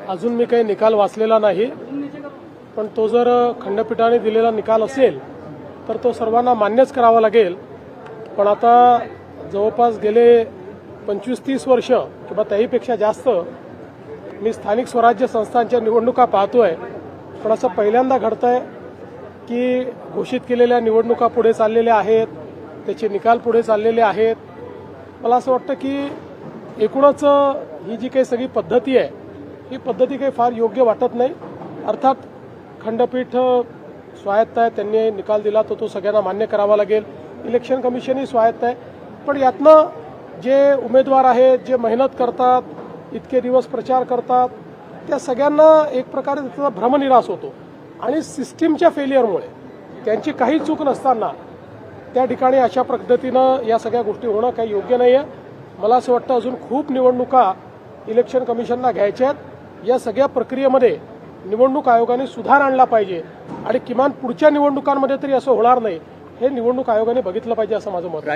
अजून मी काही निकाल वाचलेला नाही, पण तो जर खंडपीठाने दिलेला निकाल असेल तर तो सर्वांना मान्यच करावा लागेल। पण आता जवळपास गेले 25-30 वर्ष किंवा त्याहीपेक्षा जास्त मी स्थानिक स्वराज्य संस्थांच्या निवडणुका पाहतोय, पण असं पहिल्यांदा घडतंय की घोषित केलेल्या निवडणुका पुढे चाललेल्या आहेत, त्याचे निकाल पुढे चाललेले आहेत। मला असं वाटतं की एकूणच ही जी काही सगळी पद्धती आहे ही पद्धती काही फार योग्य वाटत नाही। अर्थात खंडपीठ स्वायत्त आहे, त्यांनी निकाल दिला तो सगळ्यांना मान्य करावा लागेल। इलेक्शन कमिशनही स्वायत्त आहे, पण यातनं जे उमेदवार आहेत, जे मेहनत करतात, इतके दिवस प्रचार करतात, त्या सगळ्यांना एक प्रकारे त्याचा भ्रमनिरास होतो आणि सिस्टीमच्या फेलियरमुळे त्यांची काही चूक नसताना त्या ठिकाणी अशा पद्धतीनं या सगळ्या गोष्टी होणं काही योग्य नाही आहे। मला असं वाटतं अजून खूप निवडणुका इलेक्शन कमिशनला घ्यायच्या आहेत। या सगळ्या प्रक्रियेमध्ये निवडणूक आयोगाने सुधार आणला पाहिजे आणि किमान पुढच्या निवडणुकांमध्ये तरी असं होणार नाही हे निवडणूक आयोगाने बघितलं पाहिजे असं माझं मत आहे।